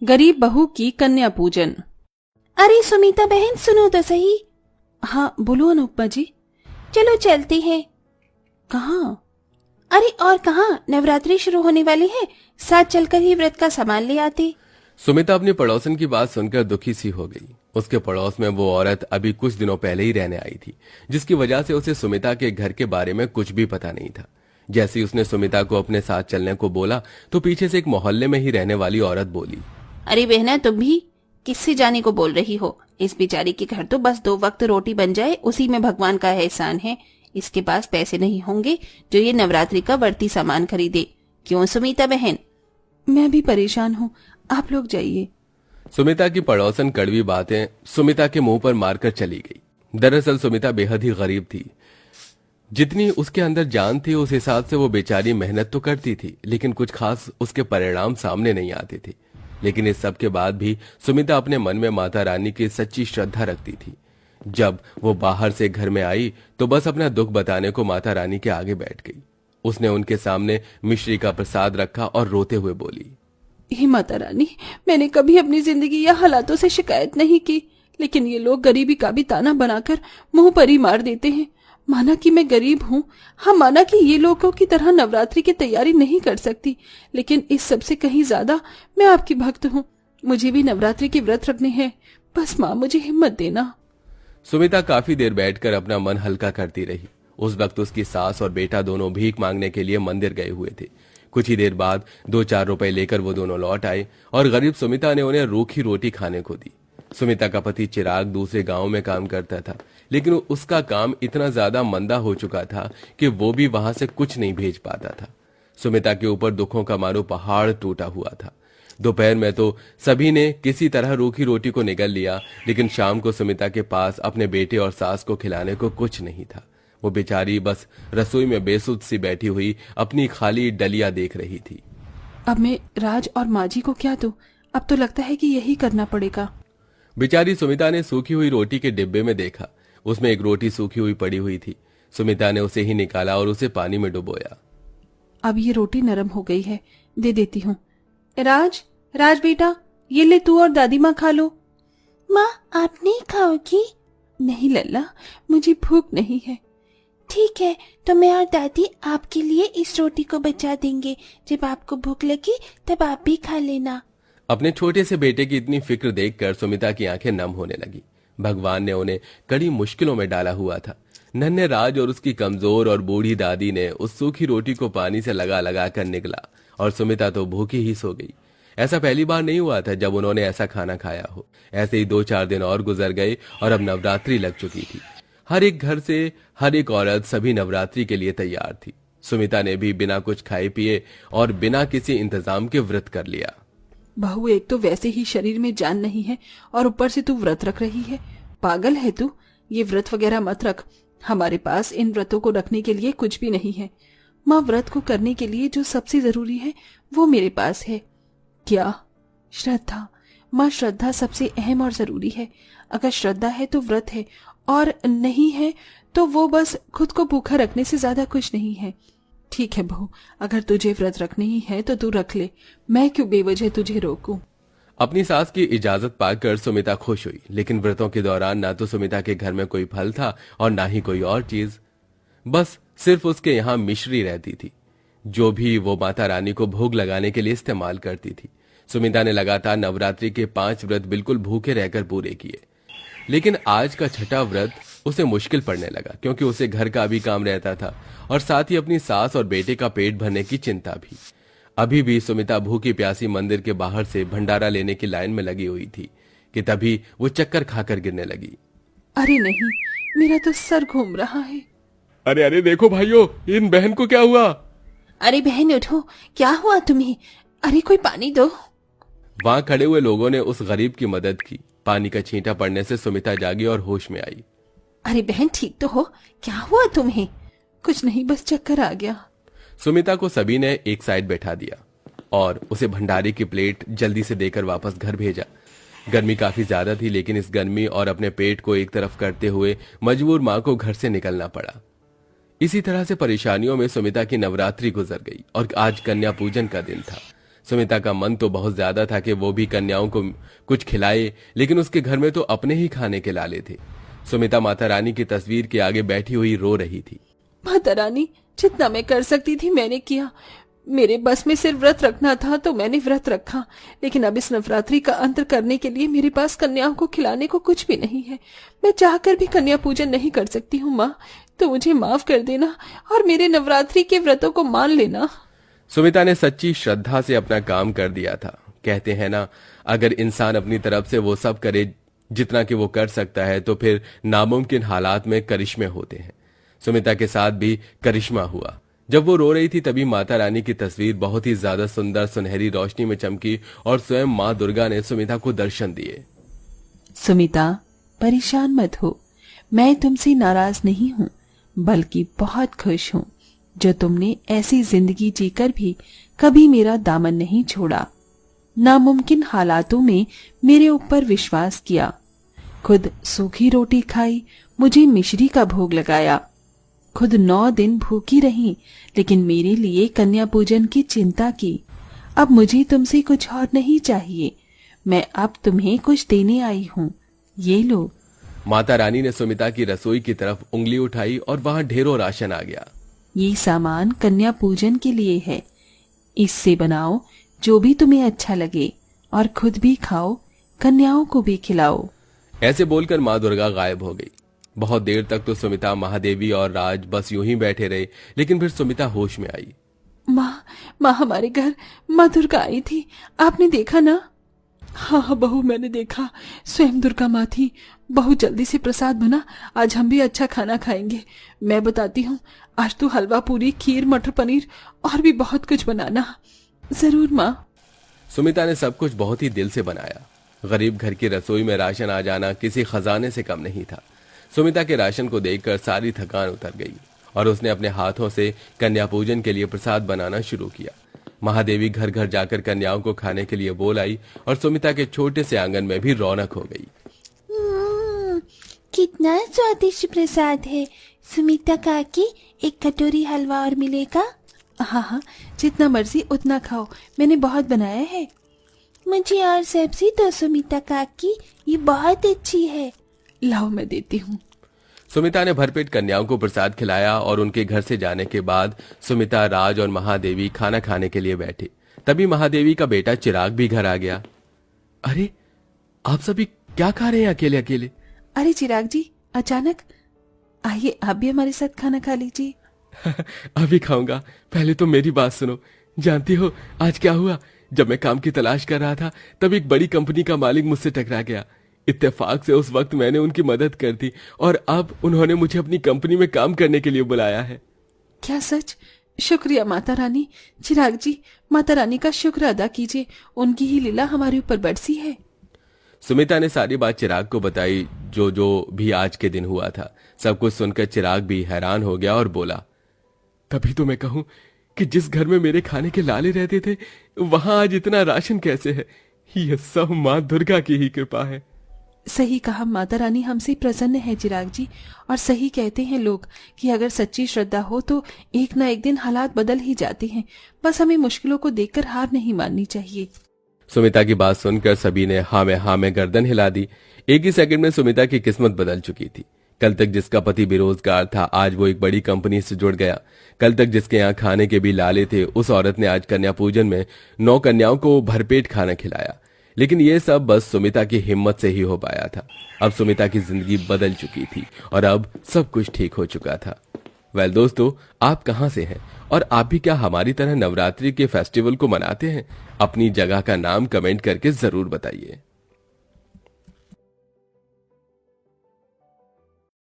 गरीब बहू की कन्या पूजन। अरे सुमिता बहन सुनो तो सही। हाँ बोलो अनुपमा जी। चलो चलते हैं। कहाँ? अरे और कहाँ, नवरात्रि शुरू होने वाली है, साथ चलकर ही व्रत का सामान ले आते। सुमिता अपनी पड़ोसन की बात सुनकर दुखी सी हो गई। उसके पड़ोस में वो औरत अभी कुछ दिनों पहले ही रहने आई थी, जिसकी वजह से उसे सुमिता के घर के बारे में कुछ भी पता नहीं था। जैसे ही उसने सुमिता को अपने साथ चलने को बोला तो पीछे से एक मोहल्ले में ही रहने वाली औरत बोली, अरे बहना तुम भी किससे जाने को बोल रही हो? इस बेचारी के घर तो बस 2 वक्त रोटी बन जाए उसी में भगवान का एहसान है। इसके पास पैसे नहीं होंगे जो ये नवरात्रि का बढ़ती सामान खरीदे। क्यों सुमिता बहन? मैं भी परेशान हूँ, आप लोग जाइए। सुमिता की पड़ोसन कड़वी बातें सुमिता के मुंह पर मारकर चली गई। दरअसल सुमिता बेहद ही गरीब थी। जितनी उसके अंदर जान थी उस हिसाब से वो बेचारी मेहनत तो करती थी, लेकिन कुछ खास उसके परिणाम सामने नहीं आते थे। लेकिन इस सब के बाद भी सुमिता अपने मन में माता रानी की सच्ची श्रद्धा रखती थी। जब वो बाहर से घर में आई तो बस अपना दुख बताने को माता रानी के आगे बैठ गई। उसने उनके सामने मिश्री का प्रसाद रखा और रोते हुए बोली, हे माता रानी, मैंने कभी अपनी जिंदगी या हालातों से शिकायत नहीं की, लेकिन ये लोग गरीबी का भी ताना बनाकर मुंह पर ही मार देते हैं। माना कि मैं गरीब हूँ, हाँ माना कि ये लोगों की तरह नवरात्रि की तैयारी नहीं कर सकती, लेकिन इस सब से कहीं ज्यादा मैं आपकी भक्त हूँ। मुझे भी नवरात्रि के व्रत रखने हैं, बस माँ मुझे हिम्मत देना। सुमिता काफी देर बैठकर अपना मन हल्का करती रही। उस वक्त उसकी सास और बेटा दोनों भीख मांगने के लिए मंदिर गए हुए थे। कुछ ही देर बाद 2-4 रुपए लेकर वो दोनों लौट आए और गरीब सुमिता ने उन्हें रूखी रोटी खाने को दी। सुमिता का पति चिराग दूसरे गांव में काम करता था, लेकिन उसका काम इतना ज्यादा मंदा हो चुका था कि वो भी वहां से कुछ नहीं भेज पाता था। सुमिता के ऊपर दुखों का मानो पहाड़ टूटा हुआ था। दोपहर में तो सभी ने किसी तरह रूखी रोटी को निगल लिया, लेकिन शाम को सुमिता के पास अपने बेटे और सास को खिलाने को कुछ नहीं था। वो बेचारी बस रसोई में बेसुध सी बैठी हुई अपनी खाली डलिया देख रही थी। अब मैं राज और माँ जी को क्या दूं? अब तो लगता है कि यही करना पड़ेगा। बेचारी सुमिता ने सूखी हुई रोटी के डिब्बे में देखा। उसमें एक रोटी सूखी हुई पड़ी हुई थी। सुमिता ने उसे ही निकाला और उसे पानी में डुबोया। अब ये रोटी नरम हो गई है, दे देती हूँ। राज, राज बेटा, ये ले तू और दादी माँ खा लो। माँ आप नहीं खाओगी? नहीं लल्ला, मुझे भूख नहीं है। ठीक है, तो मैं और दादी आपके लिए इस रोटी को बचा देंगे। जब आपको भूख लगी तब आप भी खा लेना। अपने छोटे से बेटे की इतनी फिक्र देखकर सुमिता की आंखें नम होने लगी। भगवान ने उन्हें कड़ी मुश्किलों में डाला हुआ था। नन्हे राज और उसकी कमजोर और बूढ़ी दादी ने उस सूखी रोटी को पानी से लगा लगा कर निगला और सुमिता तो भूखी ही सो गई। ऐसा पहली बार नहीं हुआ था जब उन्होंने ऐसा खाना खाया हो। ऐसे ही 2-4 दिन और गुजर गए और अब नवरात्रि लग चुकी थी। हर एक घर से हर एक औरत सभी नवरात्रि के लिए तैयार थी। सुमिता ने भी बिना कुछ खाए पिए और बिना किसी इंतजाम के व्रत कर लिया। बहू, एक तो वैसे ही शरीर में जान नहीं है और ऊपर से तू व्रत रख रही है। पागल है तू? ये व्रत वगैरह मत रख। हमारे पास इन व्रतों को रखने के लिए कुछ भी नहीं है। माँ, व्रत को करने के लिए जो सबसे जरूरी है वो मेरे पास है। क्या? श्रद्धा। माँ, श्रद्धा सबसे अहम और जरूरी है। अगर श्रद्धा है तो व्रत है, और नहीं है तो वो बस खुद को भूखा रखने से ज्यादा कुछ नहीं है। ठीक है बहू, अगर तुझे व्रत रखने ही है तो तू रख ले। मैं क्यों बेवजह तुझे रोकूं? अपनी सास की इजाजत पाकर सुमिता खुश हुई, लेकिन व्रतों के दौरान ना तो सुमिता के घर में कोई फल था और ना ही कोई और चीज। बस सिर्फ उसके यहाँ मिश्री रहती थी, जो भी वो माता रानी को भोग लगाने के लिए इस्तेमाल करती थी। सुमिता ने लगातार नवरात्रि के 5 व्रत बिल्कुल भूखे रहकर पूरे किए, लेकिन आज का छठा व्रत उसे मुश्किल पड़ने लगा, क्योंकि उसे घर का भी काम रहता था और साथ ही अपनी सास और बेटे का पेट भरने की चिंता भी। अभी भी सुमिता भूखी प्यासी मंदिर के बाहर से भंडारा लेने की लाइन में लगी हुई थी कि तभी वो चक्कर खाकर गिरने लगी। अरे नहीं, मेरा तो सर घूम रहा है। अरे अरे देखो भाइयों, इन बहन को क्या हुआ? अरे बहन उठो, क्या हुआ तुम्हें? अरे कोई पानी दो। वहां खड़े हुए लोगों ने उस गरीब की मदद की। पानी का छींटा पड़ने से सुमिता जागी और होश में आई। अरे बहन ठीक तो हो? क्या हुआ तुम्हें? कुछ नहीं, बस चक्कर आ गया। सुमिता को सभी ने एक साइड बैठा दिया और उसे भंडारे की प्लेट जल्दी से देकर वापस घर भेजा। गर्मी काफी ज्यादा थी, लेकिन इस गर्मी और अपने पेट को एक तरफ करते हुए मजबूर मां को घर से निकलना पड़ा। इसी तरह से परेशानियों में सुमिता की नवरात्रि गुजर गई और आज कन्या पूजन का दिन था। सुमिता का मन तो बहुत ज्यादा था कि वो भी कन्याओं को कुछ खिलाए, लेकिन उसके घर में तो अपने ही खाने के लाले थे। सुमिता माता रानी की तस्वीर के आगे बैठी हुई रो रही थी। माता रानी, जितना मैं कर सकती थी मैंने किया। मेरे बस में सिर्फ व्रत रखना था तो मैंने व्रत रखा, लेकिन अब इस नवरात्रि का अंत करने के लिए मेरे पास कन्याओं को खिलाने को कुछ भी नहीं है। मैं चाहकर भी कन्या पूजन नहीं कर सकती हूँ माँ, तो मुझे माफ कर देना और मेरे नवरात्रि के व्रतों को मान लेना। सुमिता ने सच्ची श्रद्धा से अपना काम कर दिया था। कहते हैं ना, अगर इंसान अपनी तरफ से वो सब करे जितना कि वो कर सकता है तो फिर नामुमकिन हालात में करिश्मे होते हैं। सुमिता के साथ भी करिश्मा हुआ। जब वो रो रही थी तभी माता रानी की तस्वीर बहुत ही ज्यादा सुंदर सुनहरी रोशनी में चमकी और स्वयं माँ दुर्गा ने सुमिता को दर्शन दिए। सुमिता, परेशान मत हो, मैं तुमसे नाराज नहीं हूँ, बल्कि बहुत खुश हूँ जो तुमने ऐसी जिंदगी जीकर भी कभी मेरा दामन नहीं छोड़ा। नामुमकिन हालातों में मेरे ऊपर विश्वास किया, खुद सूखी रोटी खाई, मुझे मिश्री का भोग लगाया, खुद 9 दिन भूखी रही, लेकिन मेरे लिए कन्या पूजन की चिंता की। अब मुझे तुमसे कुछ और नहीं चाहिए, मैं अब तुम्हें कुछ देने आई हूँ, ये लो। माता रानी ने सुमिता की रसोई की तरफ उंगली उठाई और वहां ढेरों राशन आ गया। ये सामान कन्या पूजन के लिए है, इससे बनाओ जो भी तुम्हें अच्छा लगे और खुद भी खाओ, कन्याओं को भी खिलाओ। ऐसे बोलकर माँ दुर्गा गायब हो गई। बहुत देर तक तो सुमिता, महादेवी और राज बस यूं ही बैठे रहे, लेकिन फिर सुमिता होश में आई। माँ हमारे घर माँ दुर्गा आई थी, आपने देखा ना? हाँ बहू, मैंने देखा, स्वयं दुर्गा माँ थी। बहू जल्दी से प्रसाद बना, आज हम भी अच्छा खाना खाएंगे। मैं बताती हूँ, आज तो हलवा पूरी, खीर, मटर पनीर और भी बहुत कुछ बनाना। जरूर माँ। सुमिता ने सब कुछ बहुत ही दिल से बनाया। गरीब घर की रसोई में राशन आ जाना किसी खजाने से कम नहीं था। सुमिता के राशन को देखकर सारी थकान उतर गई और उसने अपने हाथों से कन्या पूजन के लिए प्रसाद बनाना शुरू किया। महादेवी घर घर जाकर कन्याओं को खाने के लिए बोल आई और सुमिता के छोटे से आंगन में भी रौनक हो गई। कितना स्वादिष्ट प्रसाद है। सुमिता काकी, एक कटोरी हलवा और मिलेगा? हाँ, जितना मर्जी उतना खाओ, मैंने बहुत बनाया है। मुझे और सब्जी दो सुमिता काकी, ये बहुत अच्छी है। लाओ, मैं देती हूँ। सुमिता ने भरपेट कन्याओं को प्रसाद खिलाया और उनके घर से जाने के बाद सुमिता, राज और महादेवी खाना खाने के लिए बैठे। तभी महादेवी का बेटा चिराग भी घर आ गया। अरे, आप सभी क्या खा रहे हैं अकेले अकेले? अरे चिराग जी, अचानक आइए, आप भी हमारे साथ खाना खा लीजिए। अभी खाऊंगा, पहले तो मेरी बात सुनो। जानती हो आज क्या हुआ? जब मैं काम की तलाश कर रहा था तब एक बड़ी कंपनी का मालिक मुझसे टकरा गया। इत्तेफाक से उस वक्त मैंने उनकी मदद कर दी और अब उन्होंने मुझे अपनी कंपनी में काम करने के लिए बुलाया है। क्या सच? शुक्रिया माता रानी। चिराग जी, माता रानी का शुक्र अदा कीजिए, उनकी ही लीला हमारे ऊपर बरसी है। सुमिता ने सारी बात चिराग को बताई, जो भी आज के दिन हुआ था। सब कुछ सुनकर चिराग भी हैरान हो गया और बोला, तभी तो मैं कहूं कि जिस घर में मेरे खाने के लाले रहते थे वहां आज इतना राशन कैसे है? यह सब माँ दुर्गा की ही कृपा है। सही कहा, माता रानी हमसे प्रसन्न है चिराग जी। और सही कहते हैं लोग कि अगर सच्ची श्रद्धा हो तो एक ना एक दिन हालात बदल ही जाते हैं। बस हमें मुश्किलों को देखकर हार नहीं माननी चाहिए। सुमिता की बात सुनकर सभी ने हाँ में गर्दन हिला दी। एक ही सेकंड में सुमिता की किस्मत बदल चुकी थी। कल तक जिसका पति बेरोजगार था, आज वो एक बड़ी कंपनी से जुड़ गया। कल तक जिसके यहाँ खाने के भी लाले थे, उस औरत ने आज कन्या पूजन में 9 कन्याओं को भरपेट खाना खिलाया। लेकिन ये सब बस सुमिता की हिम्मत से ही हो पाया था। अब सुमिता की जिंदगी बदल चुकी थी और अब सब कुछ ठीक हो चुका था। वेल दोस्तों, आप कहां से हैं और आप भी क्या हमारी तरह नवरात्रि के फेस्टिवल को मनाते हैं? अपनी जगह का नाम कमेंट करके जरूर बताइए।